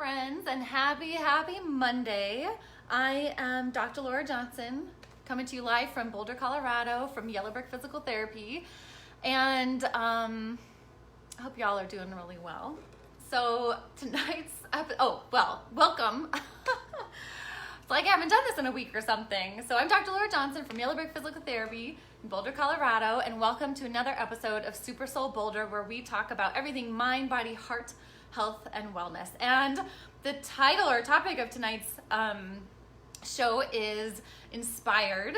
friends, and happy Monday. I am Dr. Lara Johnson, coming to you live from Boulder, Colorado, from Yellow Brick Physical Therapy. And I hope y'all are doing really well. So tonight's welcome. It's like I haven't done this in a week or something. So I'm Dr. Lara Johnson from Yellow Brick Physical Therapy in Boulder, Colorado, and welcome to another episode of Supersoul Boulder, where we talk about everything mind, body, heart, health, and wellness. And the title or topic of tonight's show is inspired,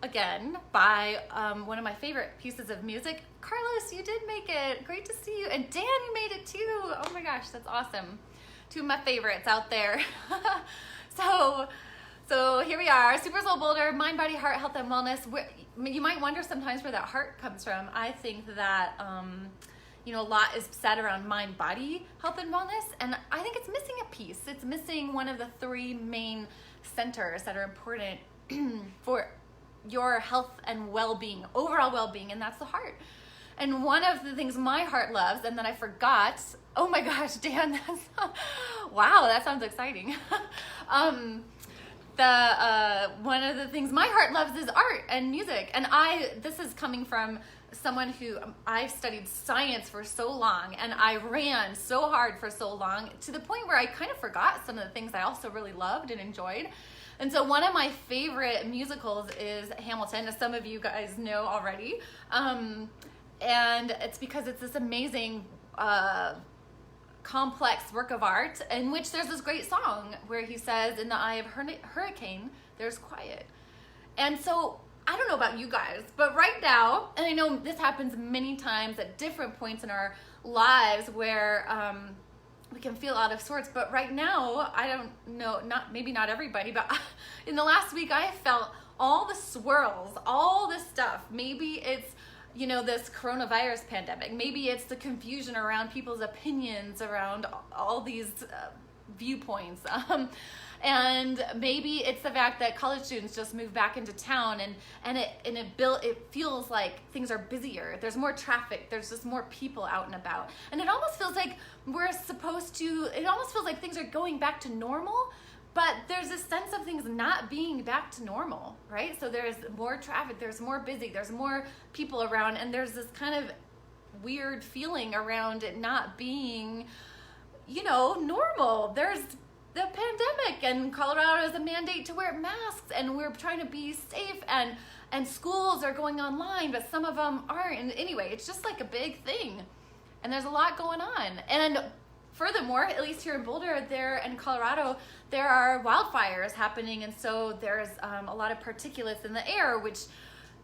again, by one of my favorite pieces of music. Carlos, you did make it. Great to see you. And Dan, you made it too. Oh my gosh, that's awesome. Two of my favorites out there. So here we are, Supersoul Boulder, mind, body, heart, health, and wellness. You might wonder sometimes where that heart comes from. I think that a lot is said around mind, body, health, and wellness, and I think it's missing a piece. It's missing one of the three main centers that are important for your health and well-being, overall well-being, and that's the heart. And one of the things my heart loves, and that I forgot, oh my gosh, Dan, wow, that sounds exciting. One of the things my heart loves is art and music. And this is coming from someone who, I studied science for so long, and I ran so hard for so long, to the point where I kind of forgot some of the things I also really loved and enjoyed. And so one of my favorite musicals is Hamilton, as some of you guys know already. And it's because it's this amazing, complex work of art in which there's this great song where he says, "In the eye of hurricane, there's quiet." And so I don't know about you guys, but right now, and I know this happens many times at different points in our lives where we can feel out of sorts, but right now, I don't know, maybe not everybody, but in the last week, I felt all the swirls, all this stuff. Maybe it's this coronavirus pandemic. Maybe it's the confusion around people's opinions around all these viewpoints. And maybe it's the fact that college students just moved back into town, and it feels like things are busier. There's more traffic. There's just more people out and about. And it almost feels like it almost feels like things are going back to normal, but there's a sense of things not being back to normal, right? So there's more traffic, there's more busy, there's more people around, and there's this kind of weird feeling around it not being, normal. There's the pandemic, and Colorado has a mandate to wear masks, and we're trying to be safe, and schools are going online, but some of them aren't. And anyway, it's just like a big thing, and there's a lot going on. And furthermore, at least here in Boulder, in Colorado, there are wildfires happening, and so there's a lot of particulates in the air, which,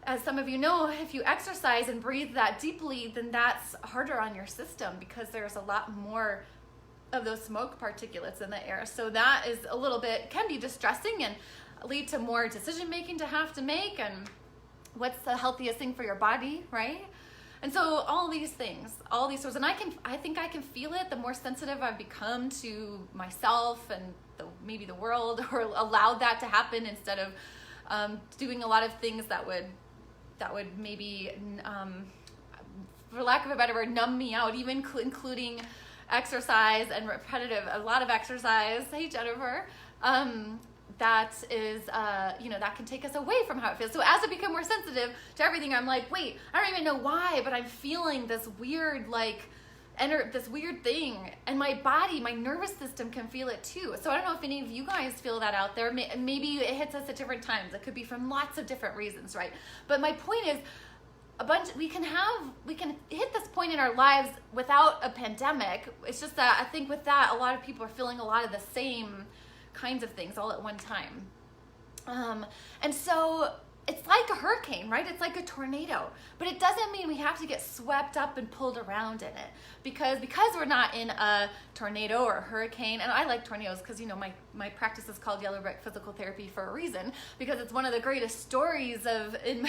as some of you know, if you exercise and breathe that deeply, then that's harder on your system because there's a lot more of those smoke particulates in the air. So that is can be distressing and lead to more decision making to have to make, and what's the healthiest thing for your body, right? And so all these sorts, and I think I can feel it the more sensitive I've become to myself and maybe the world, or allowed that to happen instead of doing a lot of things that would maybe, for lack of a better word, numb me out, even including exercise and a lot of exercise. Hey, Jennifer. That is, that can take us away from how it feels. So as I become more sensitive to everything, I'm like, wait, I don't even know why, but I'm feeling this weird, this weird thing. And my body, my nervous system can feel it too. So I don't know if any of you guys feel that out there. Maybe it hits us at different times. It could be from lots of different reasons, right? But my point is, we can hit this point in our lives without a pandemic. It's just that I think with that, a lot of people are feeling a lot of the same kinds of things all at one time. And so it's like a hurricane, right? It's like a tornado, but it doesn't mean we have to get swept up and pulled around in it, because we're not in a tornado or a hurricane. And I like tornadoes because, my practice is called Yellow Brick Physical Therapy for a reason, because it's one of the greatest stories in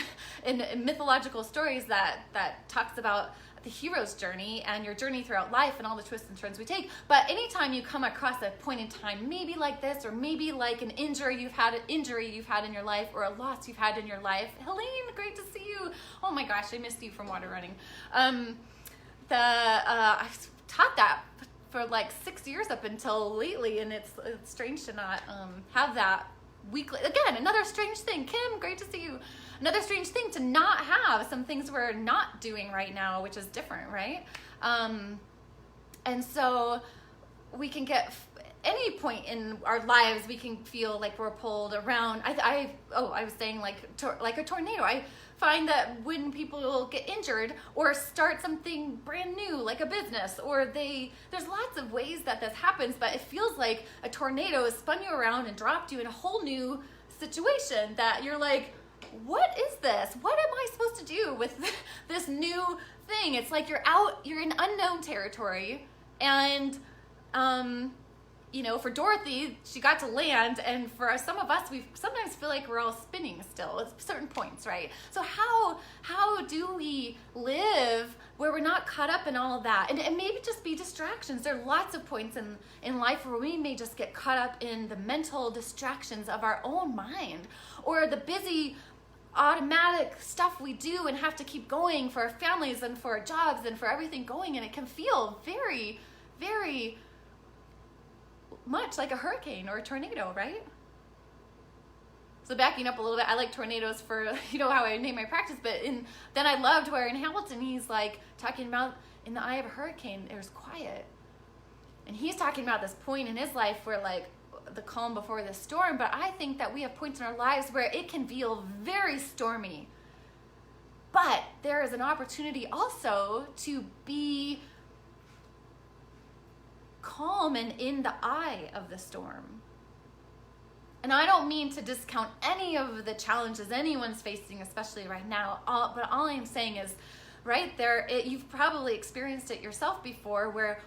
mythological stories that talks about the hero's journey and your journey throughout life and all the twists and turns we take. But anytime you come across a point in time, maybe like this, or maybe like an injury you've had in your life, or a loss you've had in your life. Helene, great to see you. Oh my gosh, I missed you from water running. I taught that for like 6 6 years up until lately, and it's strange to not have that weekly. Again, another strange thing. Kim, great to see you. Another strange thing to not have some things we're not doing right now, which is different, right? And so we can get any point in our lives, we can feel like we're pulled around. I was saying like a tornado. I find that when people get injured or start something brand new, like a business, or there's lots of ways that this happens, but it feels like a tornado has spun you around and dropped you in a whole new situation that you're like, what is this? What am I supposed to do with this new thing? It's like you're in unknown territory. And, for Dorothy, she got to land, and for some of us, we sometimes feel like we're all spinning still at certain points, right? So how do we live where we're not caught up in all of that? And maybe just be distractions. There are lots of points in life where we may just get caught up in the mental distractions of our own mind, or the busy automatic stuff we do and have to keep going for our families and for our jobs and for everything going, and it can feel very, very much like a hurricane or a tornado, right? So backing up a little bit, I like tornadoes for, how I name my practice, but then I loved where in Hamilton, he's like talking about in the eye of a hurricane, there's quiet. And he's talking about this point in his life where like the calm before the storm, but I think that we have points in our lives where it can feel very stormy. But there is an opportunity also to be calm and in the eye of the storm. And I don't mean to discount any of the challenges anyone's facing, especially right now, but all I'm saying is, right there, you've probably experienced it yourself before, where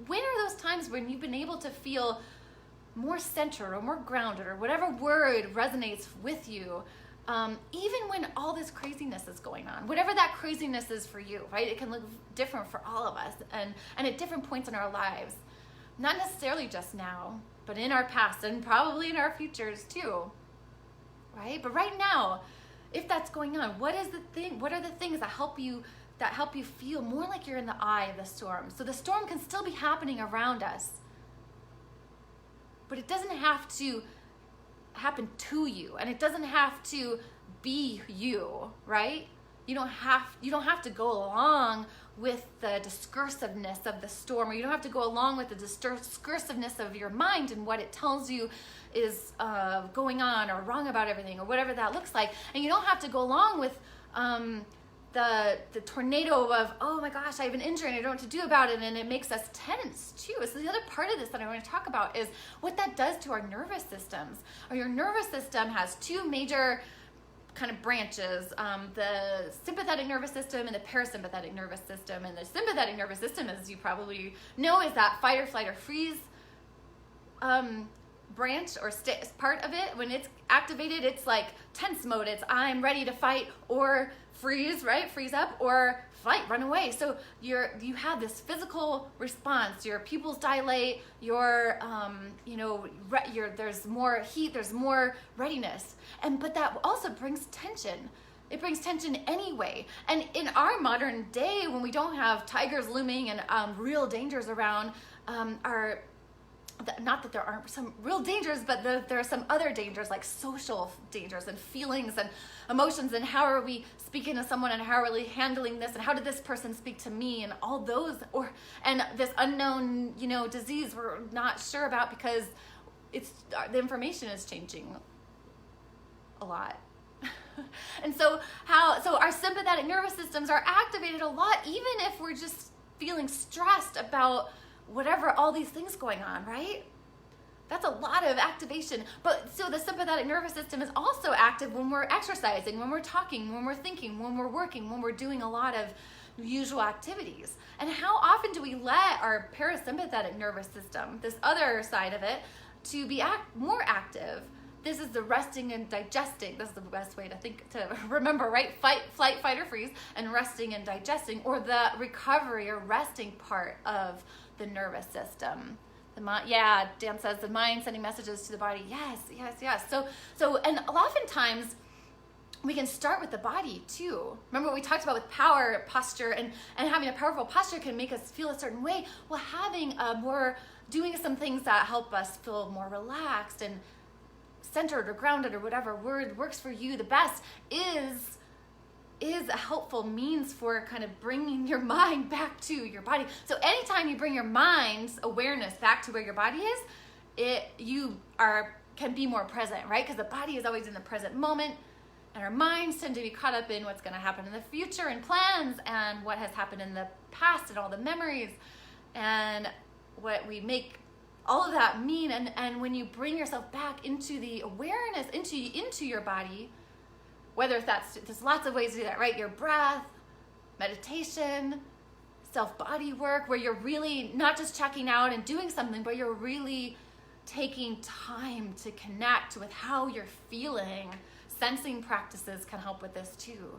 when are those times when you've been able to feel more centered or more grounded, or whatever word resonates with you, even when all this craziness is going on, whatever that craziness is for you, right? It can look different for all of us, and at different points in our lives, not necessarily just now, but in our past and probably in our futures too, right? But right now, if that's going on, what are the things that help you feel more like you're in the eye of the storm? So the storm can still be happening around us, but it doesn't have to happen to you, and it doesn't have to be you, right? You don't have to go along with the discursiveness of the storm, or you don't have to go along with the discursiveness of your mind and what it tells you is going on or wrong about everything, or whatever that looks like. And you don't have to go along with the tornado of, oh my gosh, I have an injury and I don't know what to do about it, and it makes us tense too. So the other part of this that I want to talk about is what that does to our nervous systems. Or your nervous system has two major kind of branches, the sympathetic nervous system and the parasympathetic nervous system. And the sympathetic nervous system, as you probably know, is that fight or flight or freeze branch or part of it. When it's activated, it's like tense mode. It's I'm ready to fight or freeze, right? Freeze up, or fight, run away. So you have this physical response. Your pupils dilate. There's more heat. There's more readiness. But that also brings tension. It brings tension anyway. And in our modern day, when we don't have tigers looming and real dangers around, not that there aren't some real dangers, but there are some other dangers, like social dangers and feelings and emotions, and how are we speaking to someone, and how are we handling this, and how did this person speak to me, and all those, and this unknown, disease we're not sure about because the information is changing a lot. And so our sympathetic nervous systems are activated a lot, even if we're just feeling stressed about whatever, all these things going on, right? That's a lot of activation. But so the sympathetic nervous system is also active when we're exercising, when we're talking, when we're thinking, when we're working, when we're doing a lot of usual activities. And how often do we let our parasympathetic nervous system, this other side of it, to be more active? This is the resting and digesting. This is the best way to remember, right? Fight, flight, fight, or freeze, and resting and digesting, or the recovery or resting part of the nervous system. Dan says the mind sending messages to the body. Yes. So, and oftentimes we can start with the body too. Remember what we talked about with power, posture, and having a powerful posture can make us feel a certain way. Well, having doing some things that help us feel more relaxed and centered or grounded or whatever word works for you the best is a helpful means for kind of bringing your mind back to your body. So anytime you bring your mind's awareness back to where your body is, you can be more present, right? Because the body is always in the present moment, and our minds tend to be caught up in what's going to happen in the future and plans and what has happened in the past and all the memories and what we make all of that mean. And when you bring yourself back into the awareness, into your body, whether there's lots of ways to do that, right? Your breath, meditation, self-body work, where you're really not just checking out and doing something, but you're really taking time to connect with how you're feeling. Sensing practices can help with this too.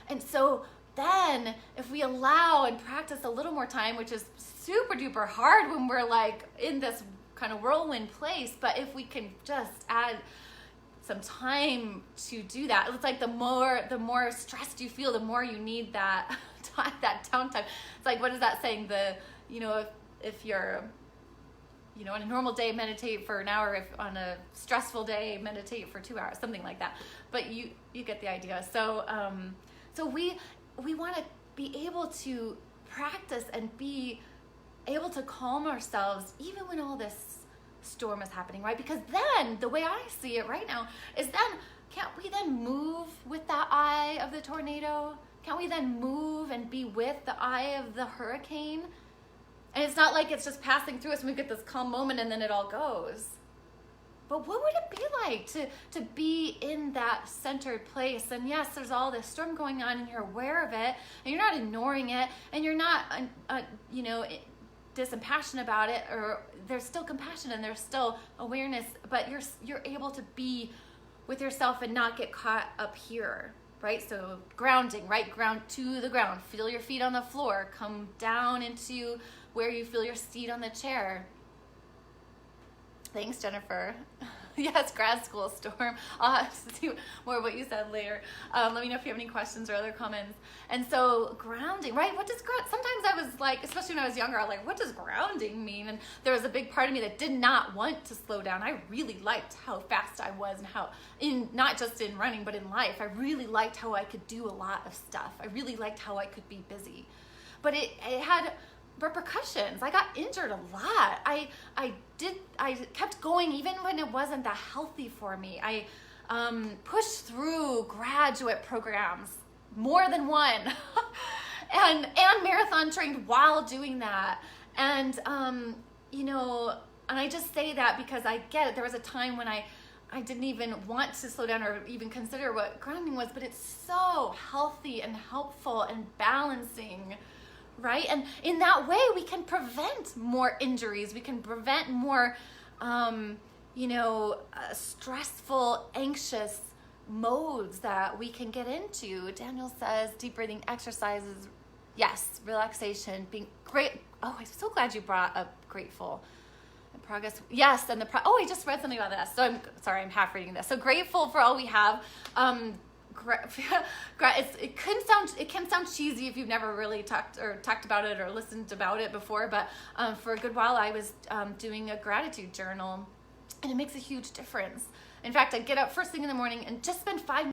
And so then if we allow and practice a little more time, which is super duper hard when we're like in this kind of whirlwind place, but if we can just add some time to do that, it's like the more stressed you feel, the more you need that time, that downtime. It's like, what is that saying? If you're on a normal day, meditate for an hour. If on a stressful day, meditate for 2 hours, something like that. But you get the idea. So we want to be able to practice and be able to calm ourselves even when all this storm is happening, right? Because then the way I see it right now is then can't we then move with that eye of the tornado? Can't we then move and be with the eye of the hurricane? And it's not like it's just passing through us and we get this calm moment and then it all goes. But what would it be like to be in that centered place? And yes, there's all this storm going on and you're aware of it and you're not ignoring it and you're not, dispassionate about it, or there's still compassion and there's still awareness, but you're able to be with yourself and not get caught up here. Right? So grounding, right? Ground to the ground. Feel your feet on the floor. Come down into where you feel your seat on the chair. Thanks, Jennifer. Yes, grad school storm. I'll have to see more of what you said later. Let me know if you have any questions or other comments. And so grounding, right? What does sometimes I was like, especially when I was younger, I was like, what does grounding mean? And there was a big part of me that did not want to slow down. I really liked how fast I was and how, not just in running, but in life, I really liked how I could do a lot of stuff. I really liked how I could be busy. But it had repercussions. I got injured a lot. I kept going even when it wasn't that healthy for me. I pushed through graduate programs, more than one, and marathon trained while doing that. And and I just say that because I get it. There was a time when I didn't even want to slow down or even consider what grounding was, but it's so healthy and helpful and balancing. Right? And in that way, we can prevent more injuries. We can prevent more, stressful, anxious modes that we can get into. Daniel says deep breathing exercises. Yes, relaxation, being great. Oh, I'm so glad you brought up grateful and progress. Yes, and I just read something about this. So I'm sorry, I'm half reading this. So grateful for all we have. It can sound cheesy if you've never really talked about it or listened about it before, but for a good while I was doing a gratitude journal, and it makes a huge difference. In fact, I get up first thing in the morning and just spend 5 minutes